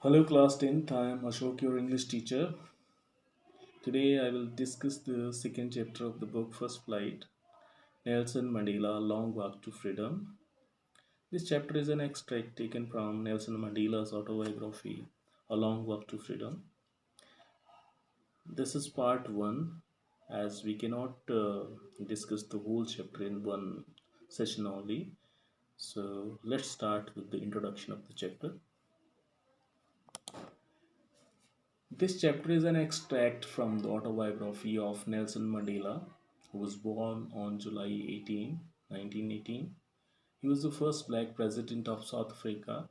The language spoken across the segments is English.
Hello, class 10th. I am Ashok, your English teacher. Today I will discuss the second chapter of the book First Flight Nelson Mandela Long Walk to Freedom. This chapter is an extract taken from Nelson Mandela's autobiography A Long Walk to Freedom. This is part 1, as we cannot discuss the whole chapter in one session only. So let's start with the introduction of the chapter. This chapter is an extract from the autobiography of Nelson Mandela, who was born on July 18, 1918. He was the first black president of South Africa.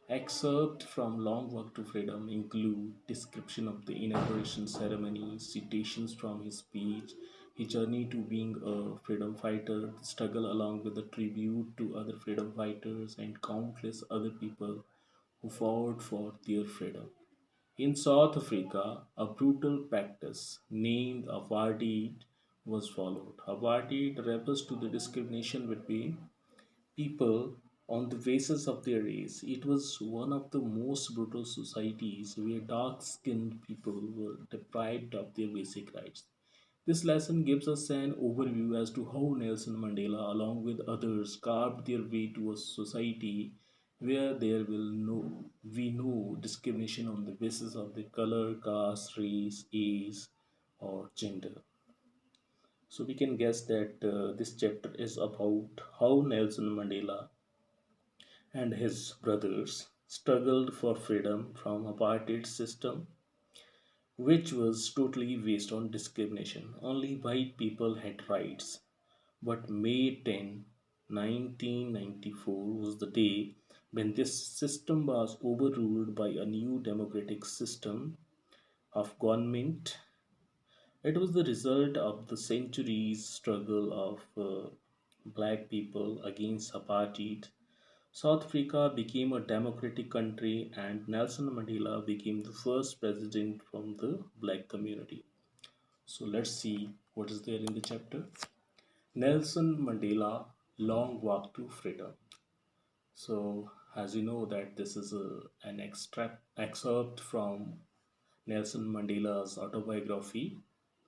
Excerpts from Long Walk to Freedom include description of the inauguration ceremony, citations from his speech, his journey to being a freedom fighter, the struggle along with a tribute to other freedom fighters and countless other people who fought for their freedom. In South Africa, a brutal practice named apartheid was followed. Apartheid refers to the discrimination between people on the basis of their race. It was one of the most brutal societies where dark skinned people were deprived of their basic rights. This lesson gives us an overview as to how Nelson Mandela, along with others, carved their way to a society where there will no be no discrimination on the basis of the color, caste, race, age, or gender. So we can guess that this chapter is about how Nelson Mandela and his brothers struggled for freedom from apartheid system, which was totally based on discrimination. Only white people had rights. But May 10, 1994 was the day when this system was overruled by a new democratic system of government. It was the result of the centuries' struggle of black people against apartheid. South Africa became a democratic country and Nelson Mandela became the first president from the black community. So let's see what is there in the chapter. Nelson Mandela Long Walk to Freedom. So as you know that this is an excerpt from Nelson Mandela's autobiography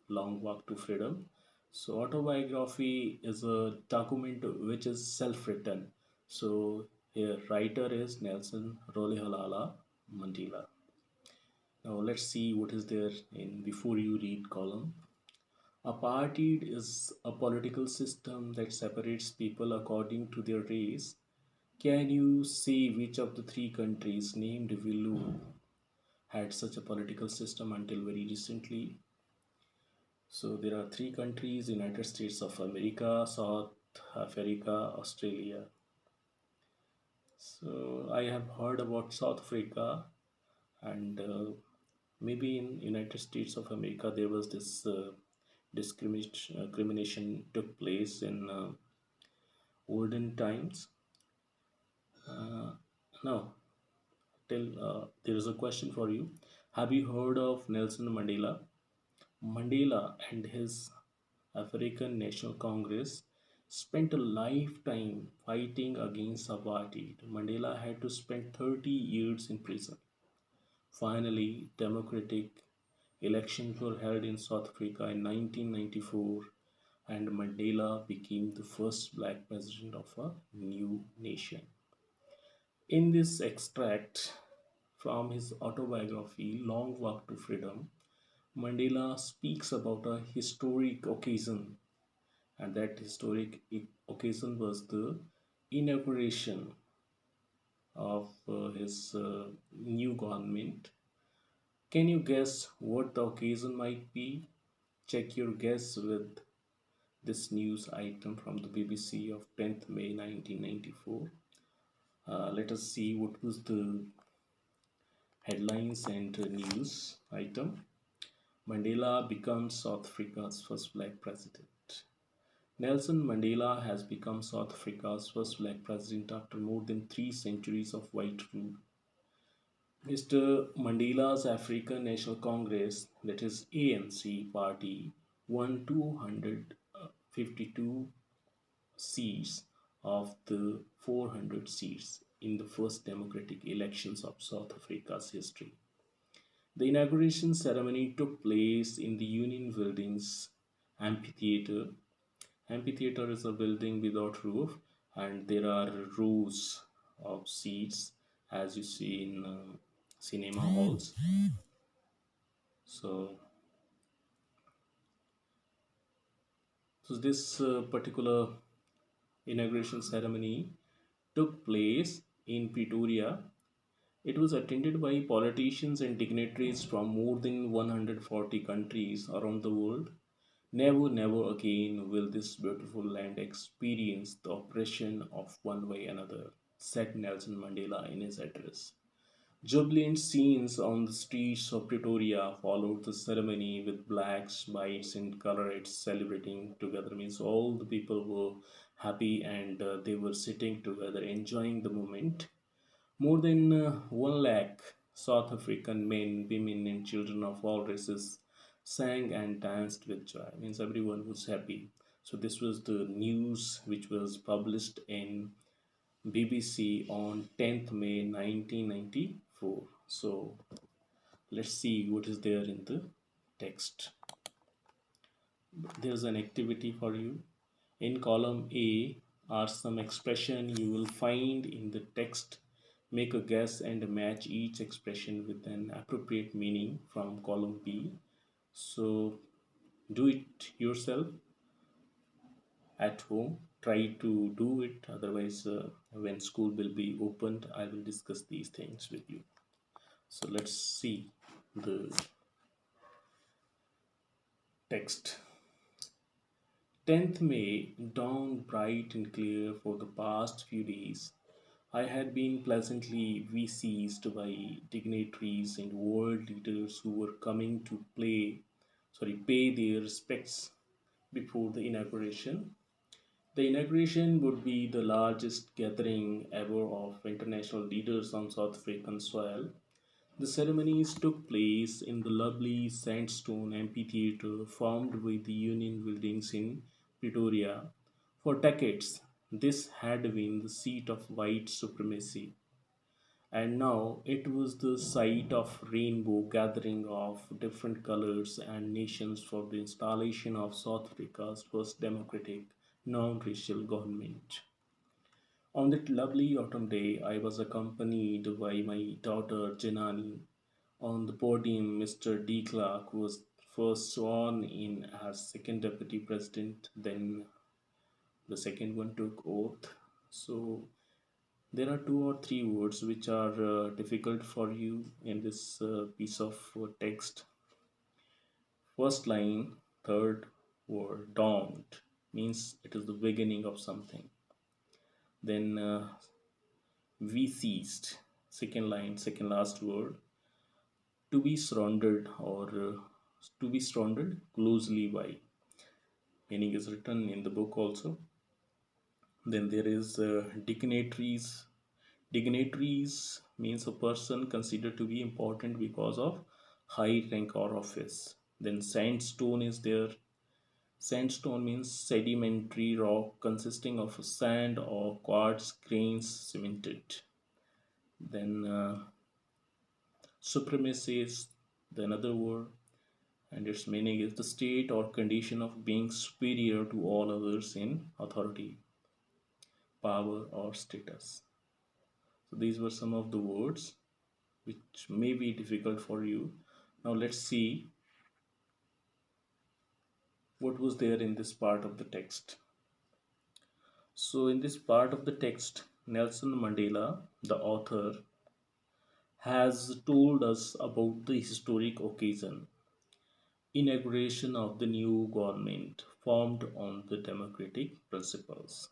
Long Walk to Freedom. So autobiography is a document which is self-written. So here writer is Nelson Rolihlahla Mandela. Now let's see what is there in before you read column. Apartheid is a political system that separates people according to their race. Can you say which of the three countries named below had such a political system until very recently? So there are three countries: United States of America, South Africa, Australia. So I have heard about South Africa, and maybe in United States of America there was this discrimination took place in olden times. Uh, Now, there is a question for you. Have you heard of Nelson Mandela? Mandela and his African National Congress spent a lifetime fighting against apartheid. Mandela had to spend 30 years in prison. Finally, democratic elections were held in South Africa in 1994 and Mandela became the first black president of a new nation. In this extract from his autobiography, Long Walk to Freedom, Mandela speaks about a historic occasion, and that historic occasion was the inauguration of his new government. Can you guess what the occasion might be? Check your guess with this news item from the BBC of 10th May 1994. Let us see what was the headlines and news item. Mandela becomes South Africa's first black president. Nelson Mandela has become South Africa's first black president after more than 3 centuries of white rule. Mr. Mandela's African National Congress, that is ANC party, won 252 seats of the 400 seats in the first democratic elections of South Africa's history. The inauguration ceremony took place in the Union Building's amphitheater. Amphitheater is a building without roof, and there are rows of seats as you see in cinema halls. So, this particular inauguration ceremony took place in Pretoria. It was attended by politicians and dignitaries from more than 140 countries around the world. Never, never again will this beautiful land experience the oppression of one by another, said Nelson Mandela in his address. Jubilant scenes on the streets of Pretoria followed the ceremony with blacks, whites, and coloureds celebrating together. Means all the people were happy and they were sitting together enjoying the moment. More than 1 lakh South African men, women, and children of all races sang and danced with joy. Means everyone was happy. So, this was the news which was published in BBC on 10th May 1994. So, let's see what is there in the text. There's an activity for you. In column A are some expression you will find in the text. Make a guess and match each expression with an appropriate meaning from column B. So do it yourself at home. Try to do it. Otherwise, when school will be opened, I will discuss these things with you. So let's see the text. 10th May dawned bright and clear for the past few days. I had been pleasantly besieged by dignitaries and world leaders who were coming to pay their respects before the inauguration. The inauguration would be the largest gathering ever of international leaders on South African soil. The ceremonies took place in the lovely sandstone amphitheatre formed with the Union Buildings in Pretoria. For decades, this had been the seat of white supremacy, and now it was the site of rainbow gathering of different colors and nations for the installation of South Africa's first democratic non-racial government. On that lovely autumn day, I was accompanied by my daughter Janani. On the podium, Mr. De Klerk was first sworn in as second deputy president, then the second one took oath. So there are two or three words which are difficult for you in this piece of text. First line, third word, dawned, means it is the beginning of something. Then we ceased. Second line, second last word, to be surrounded or to be surrounded closely by. Meaning is written in the book also. Then there is dignitaries. Dignitaries means a person considered to be important because of high rank or office. Then sandstone is there. Sandstone means sedimentary rock consisting of sand or quartz grains cemented. Then supremacy is the another word, and its meaning is the state or condition of being superior to all others in authority, power, or status. So these were some of the words which may be difficult for you. Now let's see what was there in this part of the text. So in this part of the text, Nelson Mandela, the author, has told us about the historic occasion, inauguration of the new government formed on the democratic principles.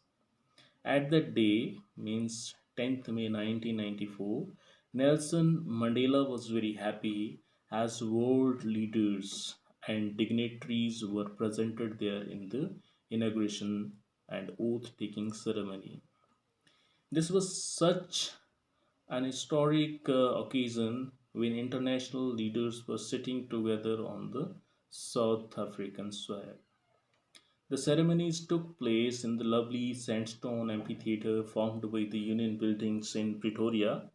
At that day, means 10th May 1994, Nelson Mandela was very happy as world leaders and dignitaries were presented there in the inauguration and oath taking ceremony. This was such an historic occasion when international leaders were sitting together on the South African soil. The ceremonies took place in the lovely sandstone amphitheatre formed by the Union Buildings in Pretoria.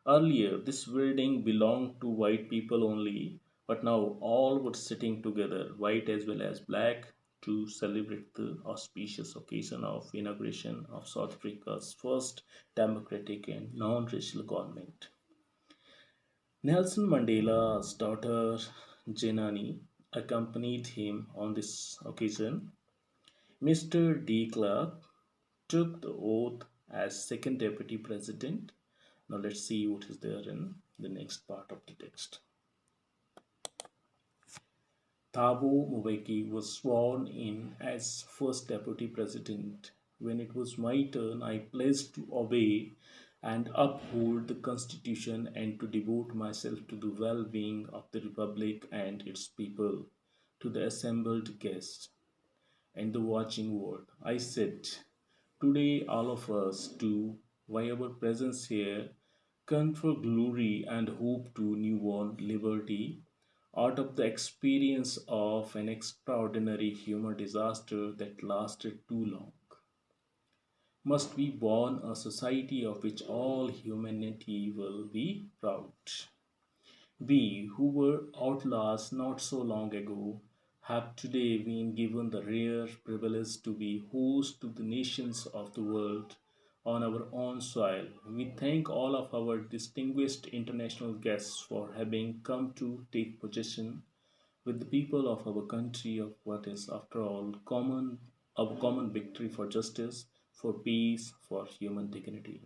Earlier, this building belonged to white people only, but now all were sitting together, white as well as black, to celebrate the auspicious occasion of inauguration of South Africa's first democratic and non-racial government. Nelson Mandela's daughter Jenani accompanied him on this occasion. Mr. De Klerk took the oath as second deputy president. Now let's see what is there in the next part of the text. Thabo Mbeki was sworn in as first deputy president. When it was my turn, I pledged to obey and uphold the constitution and to devote myself to the well-being of the republic and its people, to the assembled guests and the watching world. I said, today all of us do, by our presence here, confer glory and hope to newborn liberty out of the experience of an extraordinary human disaster that lasted too long. Must be born a society of which all humanity will be proud. We, who were outlaws not so long ago, have today been given the rare privilege to be host to the nations of the world on our own soil. We thank all of our distinguished international guests for having come to take possession with the people of our country of what is, after all, a common victory for justice, for peace, for human dignity.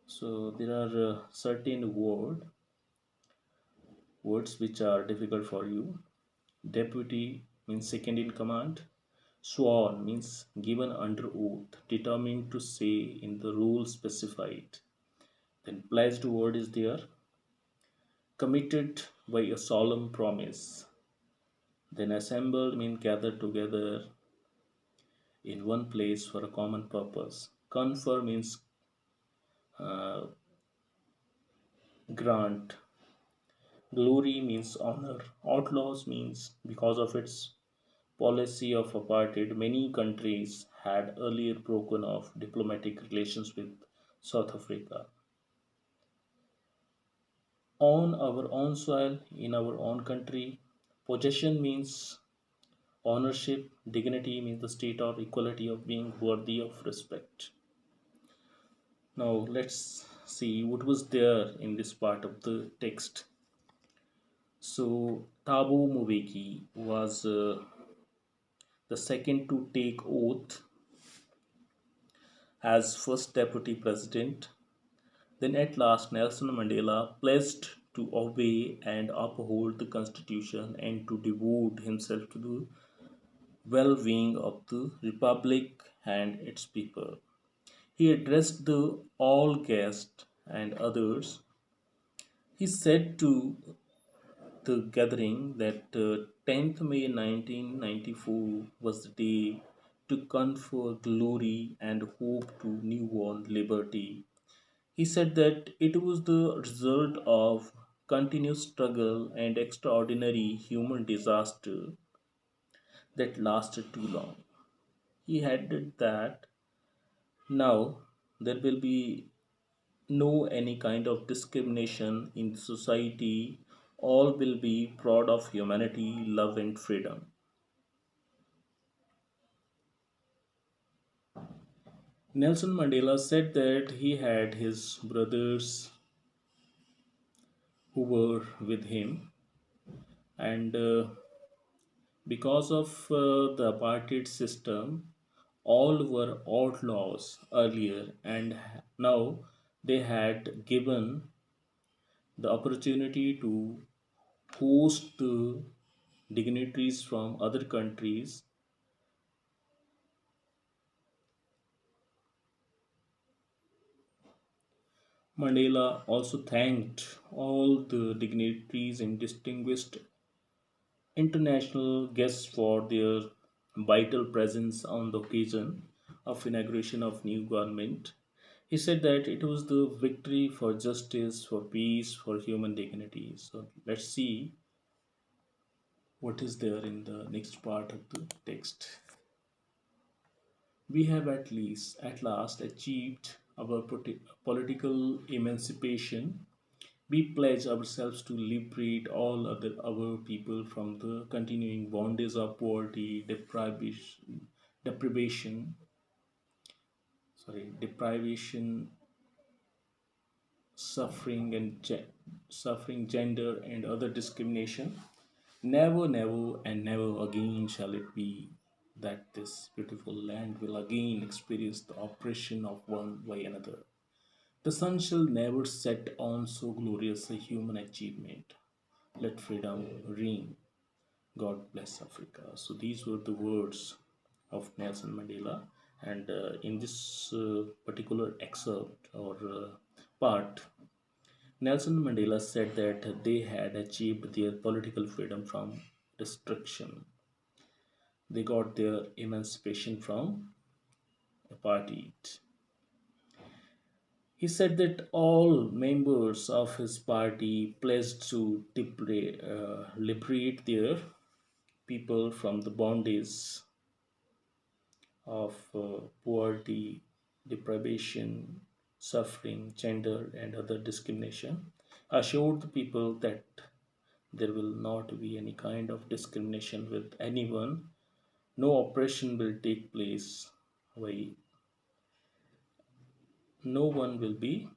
So there are certain words which are difficult for you. Deputy means second in command. Sworn means given under oath, determined to say in the rule specified. Then pledged word is there. Committed by a solemn promise. Then assembled means gathered together in one place for a common purpose. Confer means uh, grant. Glory means honor. Outlaws means because of its policy of apartheid, many countries had earlier broken off diplomatic relations with South Africa. On our own soil, in our own country, possession means ownership, dignity means the state or equality of being worthy of respect. Now, let's see what was there in this part of the text. So, Thabo Mbeki was the second to take oath as first deputy president. Then at last Nelson Mandela pledged to obey and uphold the constitution and to devote himself to the well-being of the republic and its people. He addressed the all guests and others. He said to the gathering that 10th May 1994 was the day to confer glory and hope to newborn liberty. He said that it was the result of continuous struggle and extraordinary human disaster that lasted too long. He added that now there will be no any kind of discrimination in society. All will be proud of humanity, love, and freedom. Nelson Mandela said that he had his brothers who were with him, and because of the apartheid system, all were outlaws earlier, and now they had given the opportunity to host the dignitaries from other countries. Mandela also thanked all the dignitaries and distinguished international guests for their vital presence on the occasion of inauguration of new government. He said that it was the victory for justice, for peace, for human dignity. So let's see what is there in the next part of the text. We have at last achieved our political emancipation. We pledge ourselves to liberate all other our people from the continuing bondage of poverty, deprivation, deprivation, suffering suffering, gender and other discrimination. Never, never, and never again shall it be that this beautiful land will again experience the oppression of one by another. The sun shall never set on so glorious a human achievement. Let freedom reign. God bless Africa. So these were the words of Nelson Mandela, and in this particular excerpt or part, Nelson Mandela said that they had achieved their political freedom from restriction. They got their emancipation from apartheid. He said that all members of his party pledged to liberate their people from the bondage of poverty, deprivation, suffering, gender, and other discrimination, assured the people that there will not be any kind of discrimination with anyone, no oppression will take place, why no one will be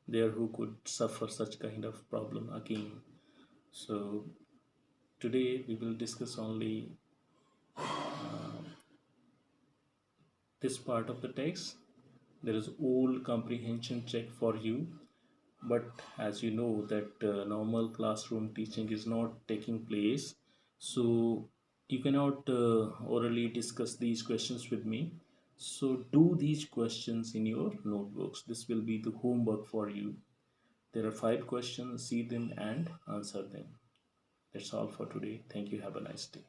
there who could suffer such kind of problem again. So today we will discuss only this part of the text. There is all comprehension check for you, but as you know that normal classroom teaching is not taking place, so you cannot orally discuss these questions with me. So do these questions in your notebooks. This will be the homework for you. There are 5 questions. See them and answer them. That's all for today. Thank you. Have a nice day.